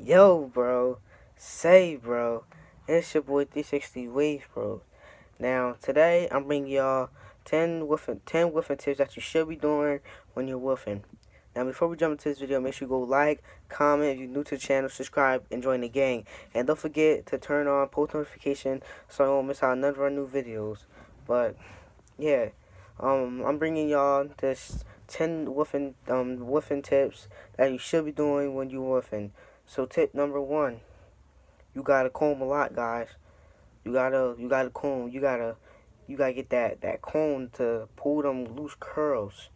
Yo, bro. Say, bro. It's your boy 360 Waves, bro. Now, today, I'm bringing y'all 10 woofing tips that you should be doing when you're woofing. Now, before we jump into this video, make sure you go like, comment, if you're new to the channel, subscribe, and join the gang. And don't forget to turn on post notification so you won't miss out none of our new videos. But, yeah, I'm bringing y'all this 10 woofing tips that you should be doing when you woofing. So tip number one, you gotta comb a lot, guys. You gotta comb. You gotta get that comb to pull them loose curls.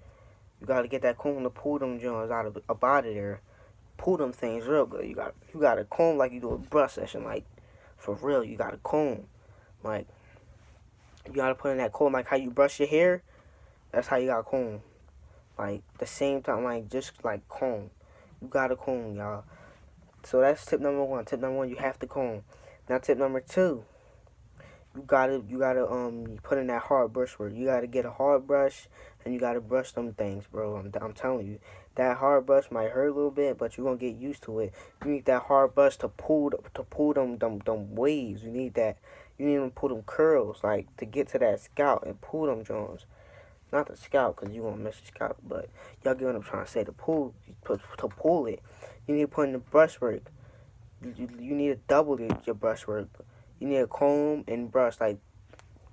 You gotta get that comb to pull them joints out of there. Pull them things real good. You gotta comb like you do a brush session, like for real. You gotta comb, like you gotta put in that comb like how you brush your hair. That's how you gotta comb. Like the same time, like just like comb. You gotta comb, y'all. So that's tip number one. Tip number one, you have to comb. Now tip number two, you gotta put in that hard brush work. You gotta get a hard brush and you gotta brush them things, bro. I'm telling you, that hard brush might hurt a little bit, but you're gonna get used to it. You need that hard brush to pull them waves. You need that. You need to pull them curls, like to get to that scalp and pull them joints. Not the scalp, cause you gonna miss the scalp, but y'all get what I'm trying to say. To pull it, you need to put in the brush work. You need to double your brush work. You need a comb and brush, like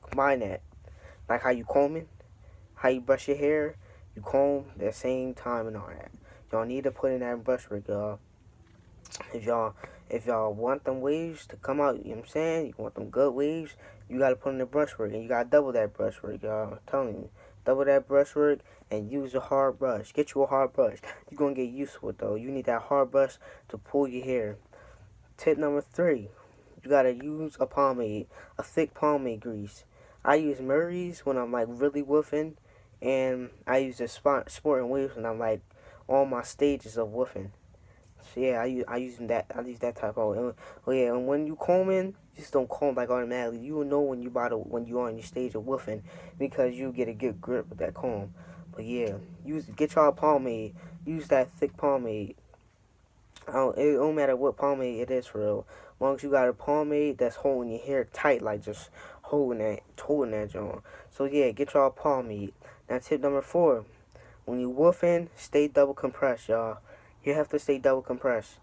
combine that. Like how you combing, how you brush your hair, you comb at the same time and all that. Y'all need to put in that brush work, y'all. If y'all if y'all want them waves to come out, you know what I'm saying? You want them good waves, you gotta put in the brush work and you gotta double that brush work, y'all. I'm telling you. Double that brush work and use a hard brush. Get you a hard brush. You're gonna get used to it though. You need that hard brush to pull your hair. Tip number three, you gotta use a pomade, a thick pomade grease. I use Murray's when I'm like really woofing, and I use the Sport and Waves when I'm like on my stages of woofing. So yeah, I use that type of. Oh yeah, and when you combing, just don't comb like automatically. You will know when you on your stage of woofing because you get a good grip with that comb. But yeah, get y'all pomade. Use that thick pomade. It don't matter what pomade it is for real. As long as you got a pomade that's holding your hair tight, like just holding that joint. So yeah, get y'all pomade. Now tip number four, when you woofing, stay double compressed, y'all. You have to stay double compressed.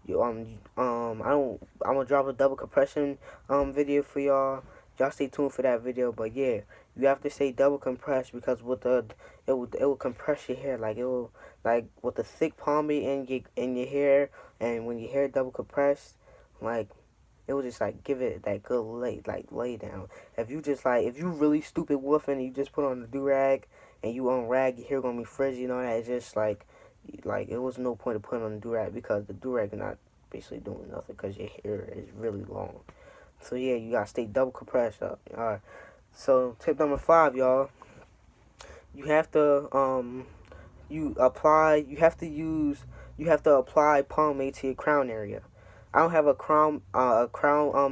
I'm gonna drop a double compression video for y'all. Y'all stay tuned for that video. But yeah, you have to stay double compressed because it will compress your hair, like it will, like with the thick pomade in your hair, and when your hair double compressed, like it will just like give it that good lay down. If you really stupid woofing and you just put on the do rag and you rag, your hair gonna be frizzy and all that. It's just like it was no point of putting on the do rag because the do rag is not basically doing nothing because your hair is really long. So yeah, you gotta stay double compressed up. Alright. So tip number five, y'all. You have to you have to apply pomade to your crown area. I don't have a crown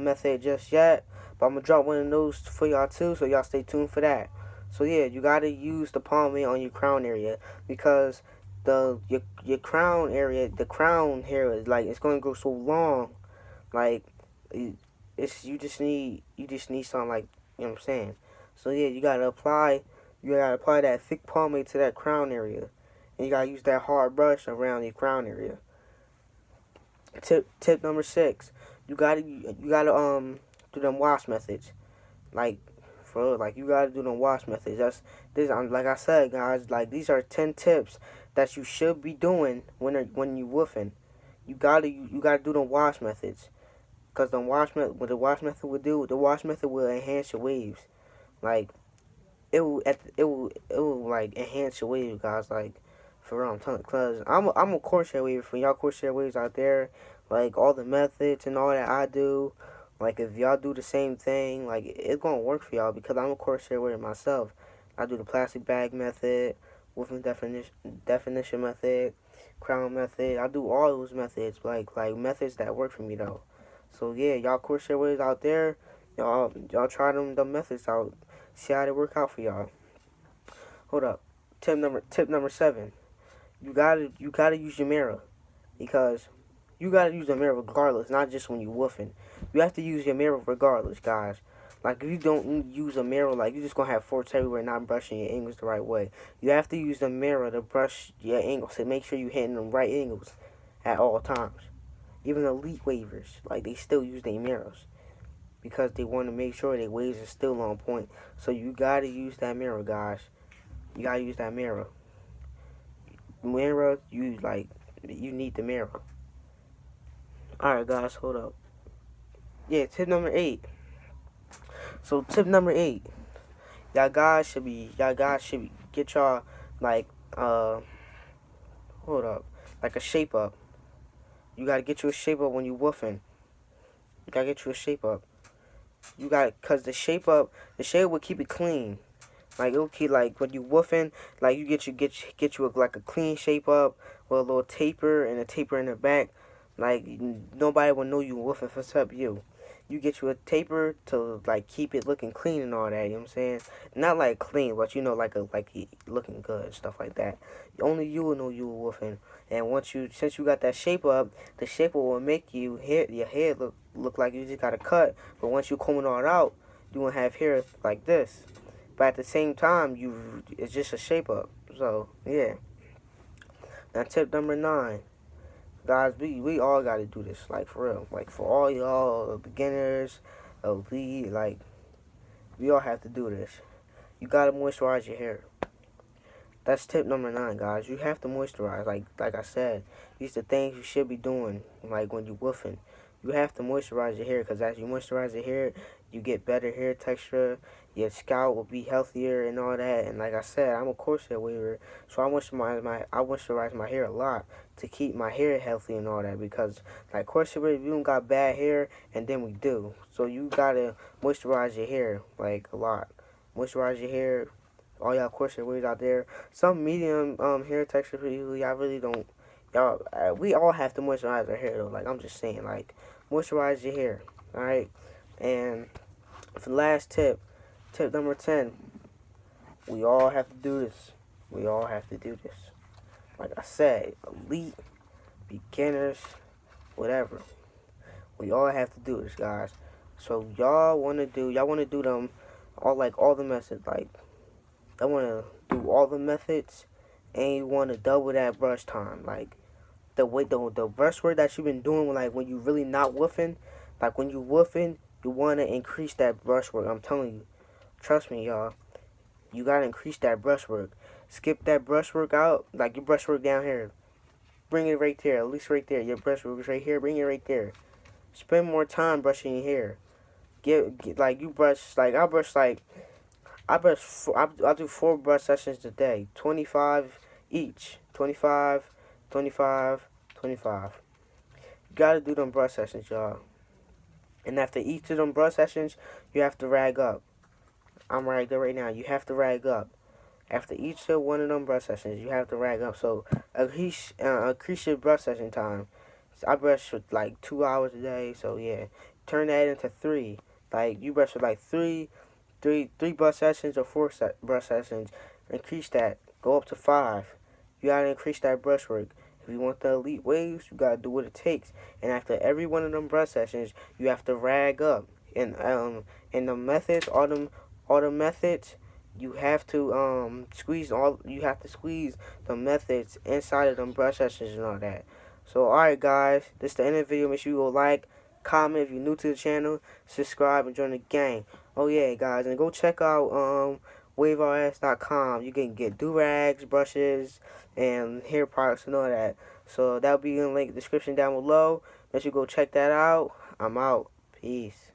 method just yet, but I'm gonna drop one of those for y'all too, so y'all stay tuned for that. So yeah, you gotta use the pomade on your crown area because your crown area, the crown hair is like it's gonna grow so long, like it's you just need something like you know what I'm saying. So yeah, you gotta apply that thick pomade to that crown area, and you gotta use that hard brush around your crown area. Tip number six, you gotta do them wash methods. Like you gotta do them wash methods. Like I said, guys. Like these are 10 tips that you should be doing when you woofing. You gotta do them wash methods. Cause what the wash method will enhance your waves. Like it will like enhance your waves, guys. Like for real, I'm telling you, cause I'm a Corsair waver for y'all Corsair waves out there. Like all the methods and all that I do. Like if y'all do the same thing, like it's gonna work for y'all because I'm a Corsair waver myself. I do the plastic bag method, woofing definition method, crown method. I do all those methods, like methods that work for me though. So yeah, y'all Corsair waves out there, y'all try them methods out. See how they work out for y'all. Hold up. Tip number seven. You gotta use your mirror because You gotta use the mirror regardless, not just when you woofing. You have to use your mirror regardless, guys. Like if you don't use a mirror, like you're just gonna have forks everywhere, not brushing your angles the right way. You have to use the mirror to brush your angles to make sure you're hitting the right angles at all times. Even elite wavers, like they still use their mirrors because they want to make sure their waves are still on point. So you gotta use that mirror, guys. You gotta use that mirror. Mirror, you need the mirror. Alright, guys, hold up. Yeah, tip number 8. So tip number 8, y'all guys should be get y'all like hold up, like a shape up. You gotta get you a shape up when you woofing. You gotta get you a shape up. You got, cause the shape will keep it clean. Like it'll keep, like when you woofing, like you get you like a clean shape up with a little taper and a taper in the back. Like nobody will know you woofing for except you. You get you a taper to like keep it looking clean and all that. You know what I'm saying? Not like clean, but like looking good, stuff like that. Only you will know you were woofing. And since you got that shape up, the shape will make your hair look like you just got a cut. But once you comb it all out, you won't have hair like this. But at the same time, it's just a shape up. So yeah. Now tip number 9, guys, we all gotta do this, like for real. Like for all y'all beginners, like we all have to do this. You gotta moisturize your hair. That's tip number 9, guys. You have to moisturize. Like I said, these are the things you should be doing. Like when you woofing, you have to moisturize your hair because as you moisturize your hair, you get better hair texture. Your scalp will be healthier and all that. And like I said, I'm a corset weaver, so I moisturize my hair a lot to keep my hair healthy and all that. Because like corset weavers, we don't got bad hair, and then we do. So you gotta moisturize your hair like a lot. Moisturize your hair. All y'all corset weavers out there, some medium hair texture people, y'all really don't. Y'all, we all have to moisturize our hair though. Like I'm just saying, like moisturize your hair, all right. And for the last tip, tip number 10, we all have to do this. We all have to do this. Like I said, elite, beginners, whatever. We all have to do this, guys. So y'all wanna do them all the methods, like. I want to do all the methods, and you want to double that brush time. Like the brush work that you've been doing, like when you really not woofing, like when you woofing, you want to increase that brush work. I'm telling you, trust me, y'all. You gotta increase that brush work. Skip that brush work out, like your brush work down here. Bring it right there, at least right there. Your brush work is right here. Bring it right there. Spend more time brushing your hair. Get like you brush like I brush like. I do 4 brush sessions a day, 25 each, 25, 25, 25. You gotta do them brush sessions, y'all. And after each of them brush sessions, you have to rag up. I'm right there right now. You have to rag up. After each of one of them brush sessions, you have to rag up. So increase your brush session time. So I brush for like 2 hours a day. So yeah, turn that into 3. Like you brush for like three brush sessions or 4 brush sessions. Increase that. Go up to 5. You gotta increase that brush work. If you want the elite waves, you gotta do what it takes. And after every one of them brush sessions, you have to rag up. And in the methods, all the methods, you have to squeeze the methods inside of them brush sessions and all that. So alright guys, this is the end of the video. Make sure you go like, comment if you're new to the channel, subscribe and join the gang. Oh yeah guys, and go check out waveRS.com. You can get do-rags, brushes, and hair products and all that. So that'll be in the link description down below. Make sure you go check that out. I'm out. Peace.